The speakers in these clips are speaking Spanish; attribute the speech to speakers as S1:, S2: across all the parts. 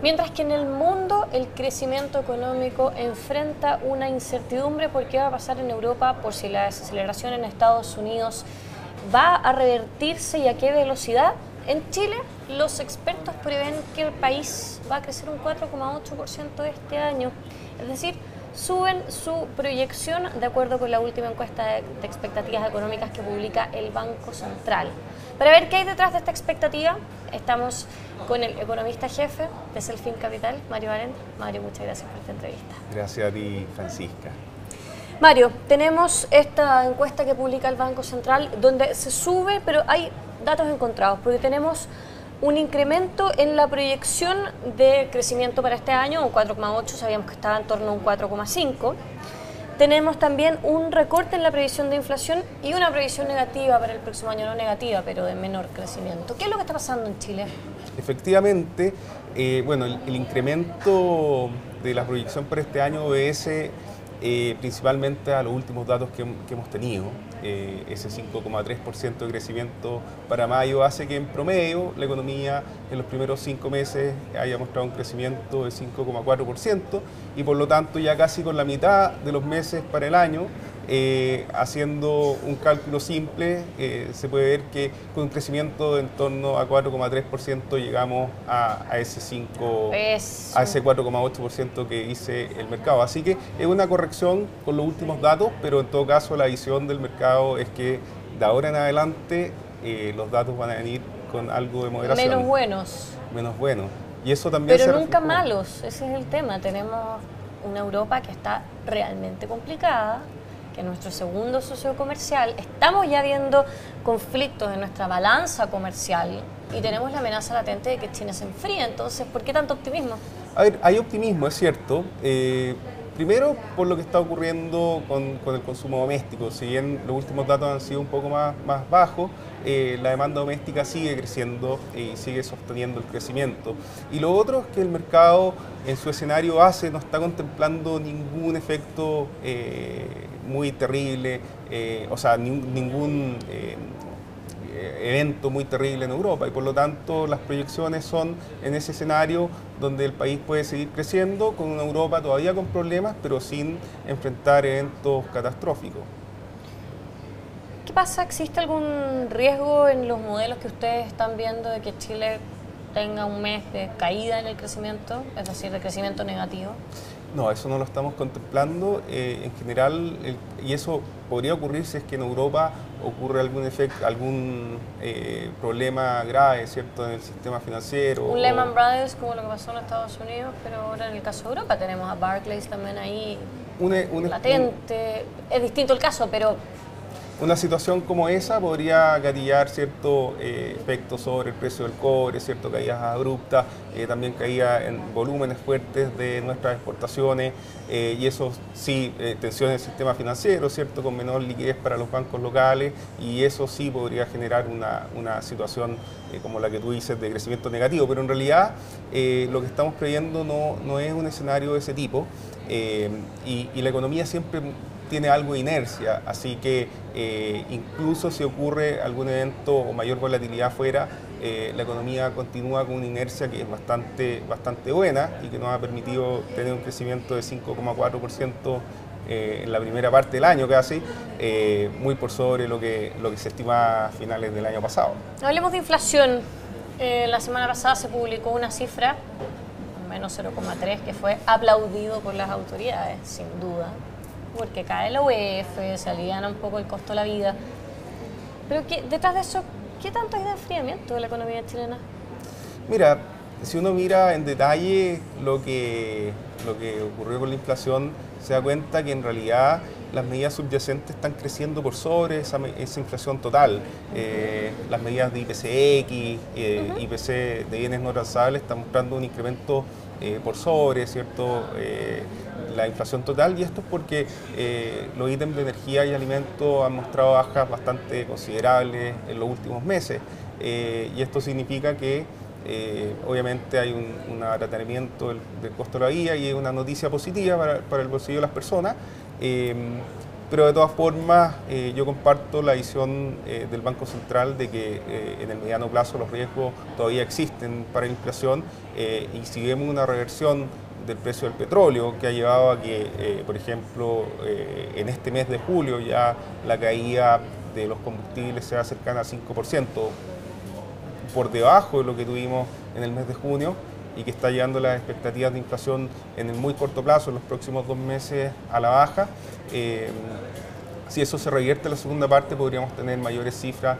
S1: Mientras que en el mundo el crecimiento económico enfrenta una incertidumbre por qué va a pasar en Europa, por si la desaceleración en Estados Unidos va a revertirse y a qué velocidad, en Chile los expertos prevén que el país va a crecer un 4,8% este año. Es decir, suben su proyección de acuerdo con la última encuesta de expectativas económicas que publica el Banco Central. Para ver qué hay detrás de esta expectativa, estamos con el economista jefe de Selfin Capital, Mario Barent. Mario, muchas gracias por esta entrevista.
S2: Gracias a ti, Francisca.
S1: Mario, tenemos esta encuesta que publica el Banco Central donde se sube, pero hay datos encontrados, porque tenemos un incremento en la proyección de crecimiento para este año, un 4,8, sabíamos que estaba en torno a un 4,5. Tenemos también un recorte en la previsión de inflación y una previsión negativa para el próximo año, no negativa, pero de menor crecimiento. ¿Qué es lo que está pasando en Chile?
S2: Efectivamente, bueno, el incremento de la proyección para este año obedece principalmente a los últimos datos que hemos tenido. Ese 5,3% de crecimiento para mayo hace que en promedio la economía en los primeros 5 meses haya mostrado un crecimiento de 5,4% y por lo tanto ya casi con la mitad de los meses para el año, haciendo un cálculo simple, se puede ver que con un crecimiento de en torno a 4,3% llegamos a ese 4,8% que dice el mercado. Así que es una corrección con los últimos datos, pero en todo caso la visión del mercado es que de ahora en adelante los datos van a venir con algo de moderación.
S1: Menos buenos.
S2: Menos buenos. Y eso también
S1: pero nunca malos, ese es el tema. Tenemos una Europa que está realmente complicada, que es nuestro segundo socio comercial. Estamos ya viendo conflictos en nuestra balanza comercial y tenemos la amenaza latente de que China se enfríe. Entonces, ¿por qué tanto optimismo?
S2: A ver, hay optimismo, es cierto. Primero, por lo que está ocurriendo con el consumo doméstico. Si bien los últimos datos han sido un poco más bajos, la demanda doméstica sigue creciendo y sigue sosteniendo el crecimiento. Y lo otro es que el mercado en su escenario base no está contemplando ningún efecto muy terrible, o sea, ningún evento muy terrible en Europa y por lo tanto las proyecciones son en ese escenario donde el país puede seguir creciendo con una Europa todavía con problemas pero sin enfrentar eventos catastróficos.
S1: ¿Qué pasa? ¿Existe algún riesgo en los modelos que ustedes están viendo de que Chile tenga un mes de caída en el crecimiento, es decir, de crecimiento negativo?
S2: No, eso no lo estamos contemplando en general y eso podría ocurrir si es que en Europa ocurre algún efecto, algún problema grave, ¿cierto?, en el sistema financiero.
S1: Un Lehman Brothers como lo que pasó en Estados Unidos, pero ahora en el caso de Europa tenemos a Barclays también ahí latente. Es distinto el caso, pero
S2: una situación como esa podría gatillar cierto efecto sobre el precio del cobre, cierto, caídas abruptas, también caída en volúmenes fuertes de nuestras exportaciones y eso sí, tensión en el sistema financiero, cierto, con menor liquidez para los bancos locales y eso sí podría generar una situación como la que tú dices de crecimiento negativo, pero en realidad lo que estamos previendo no es un escenario de ese tipo y la economía siempre tiene algo de inercia, así que incluso si ocurre algún evento o mayor volatilidad afuera, la economía continúa con una inercia que es bastante buena y que nos ha permitido tener un crecimiento de 5,4% en la primera parte del año casi, muy por sobre lo que se estima a finales del año pasado.
S1: Hablemos de inflación. La semana pasada se publicó una cifra, menos 0,3, que fue aplaudido por las autoridades, sin duda, porque cae la UEF, se aliviana un poco el costo de la vida. Pero detrás de eso, ¿qué tanto hay de enfriamiento de la economía chilena?
S2: Mira, si uno mira en detalle lo que ocurrió con la inflación, se da cuenta que en realidad las medidas subyacentes están creciendo por sobre esa inflación total. Las medidas de IPCX, IPC de bienes no transables están mostrando un incremento por sobre, ¿cierto?, la inflación total, y esto es porque los ítems de energía y alimentos han mostrado bajas bastante considerables en los últimos meses y esto significa que obviamente hay un abaratamiento del costo de la vida y es una noticia positiva para el bolsillo de las personas, pero de todas formas yo comparto la visión del Banco Central de que en el mediano plazo los riesgos todavía existen para la inflación y si vemos una reversión del precio del petróleo que ha llevado a que, por ejemplo, en este mes de julio ya la caída de los combustibles sea cercana al 5%, por debajo de lo que tuvimos en el mes de junio y que está llevando las expectativas de inflación en el muy corto plazo, en los próximos 2 meses, a la baja. Si eso se revierte en la segunda parte, podríamos tener mayores cifras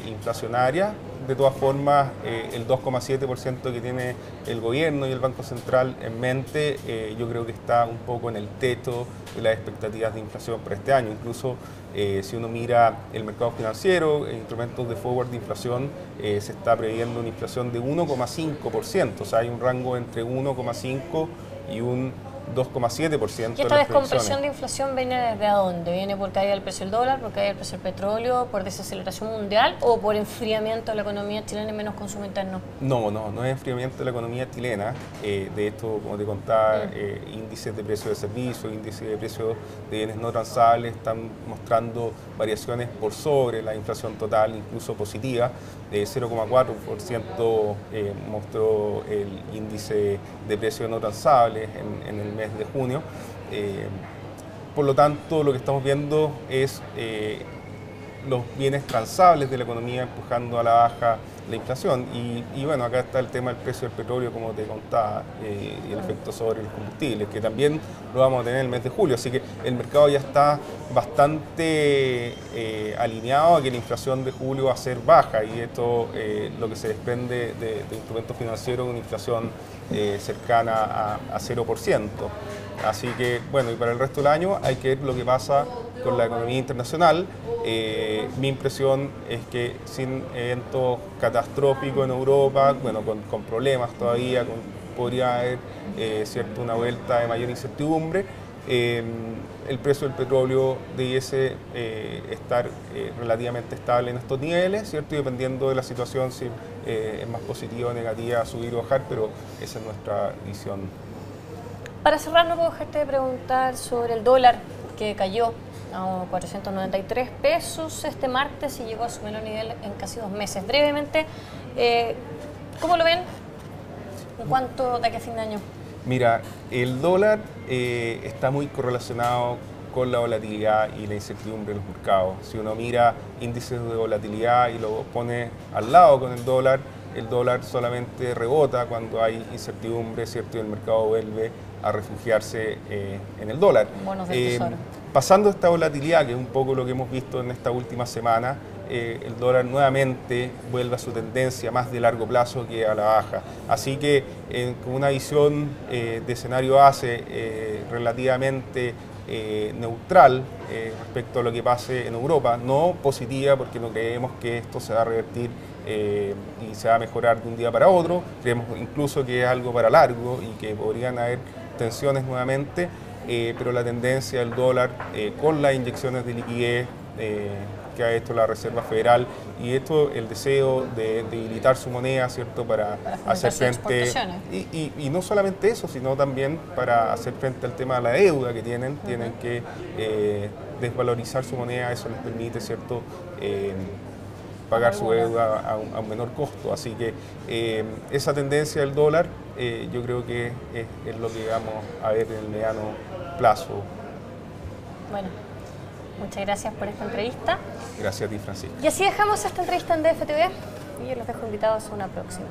S2: inflacionarias. De todas formas, el 2,7% que tiene el gobierno y el Banco Central en mente, yo creo que está un poco en el techo de las expectativas de inflación para este año. Incluso si uno mira el mercado financiero, instrumentos de forward de inflación, se está previendo una inflación de 1,5%, o sea, hay un rango entre 1,5 y un 2,7%.
S1: ¿Y esta descompresión de inflación viene desde dónde? ¿Viene por caída del precio del dólar, por caída del precio del petróleo, por desaceleración mundial o por enfriamiento de la economía chilena y menos consumo interno?
S2: No es enfriamiento de la economía chilena. De esto, como te contaba, índices de precios de servicios, índices de precios de bienes no transables están mostrando variaciones por sobre la inflación total, incluso positiva. 0,4% mostró el índice de precios no transables en el mes de junio. Por lo tanto, lo que estamos viendo es los bienes transables de la economía empujando a la baja la inflación. Y bueno, acá está el tema del precio del petróleo, como te contaba, y el efecto sobre los combustibles, que también lo vamos a tener en el mes de julio. Así que el mercado ya está bastante alineado a que la inflación de julio va a ser baja, y esto lo que se desprende de instrumentos financieros, una inflación cercana a 0%. Así que, bueno, y para el resto del año hay que ver lo que pasa con la economía internacional. Mi impresión es que sin eventos catastróficos en Europa, bueno, con problemas todavía, podría haber una vuelta de mayor incertidumbre. El precio del petróleo debiese estar relativamente estable en estos niveles, ¿cierto? Y dependiendo de la situación, si es más positiva o negativa, subir o bajar, pero esa es nuestra visión.
S1: Para cerrar, no puedo dejarte de preguntar sobre el dólar, que cayó a 493 pesos este martes y llegó a su menor nivel en casi 2 meses. Brevemente, ¿cómo lo ven? ¿En cuánto de aquí a fin de año?
S2: Mira, el dólar está muy correlacionado con la volatilidad y la incertidumbre de los mercados. Si uno mira índices de volatilidad y lo pone al lado con el dólar solamente rebota cuando hay incertidumbre, ¿cierto? Y el mercado vuelve a refugiarse en el dólar.
S1: Bonos del tesoro.
S2: Pasando esta volatilidad, que es un poco lo que hemos visto en esta última semana, el dólar nuevamente vuelve a su tendencia más de largo plazo que a la baja. Así que con una visión de escenario base relativamente neutral respecto a lo que pase en Europa, no positiva porque no creemos que esto se va a revertir y se va a mejorar de un día para otro, creemos incluso que es algo para largo y que podrían haber tensiones nuevamente, pero la tendencia del dólar con las inyecciones de liquidez que ha hecho la Reserva Federal y esto el deseo de debilitar su moneda, ¿cierto? Para hacer frente y no solamente eso, sino también para hacer frente al tema de la deuda que tienen que desvalorizar su moneda, eso les permite, ¿cierto? Pagar su deuda a un menor costo, así que esa tendencia del dólar yo creo que es lo que vamos a ver en el mediano plazo.
S1: Bueno. Muchas gracias por esta entrevista.
S2: Gracias a ti, Francisco.
S1: Y así dejamos esta entrevista en DFTV y los dejo invitados a una próxima.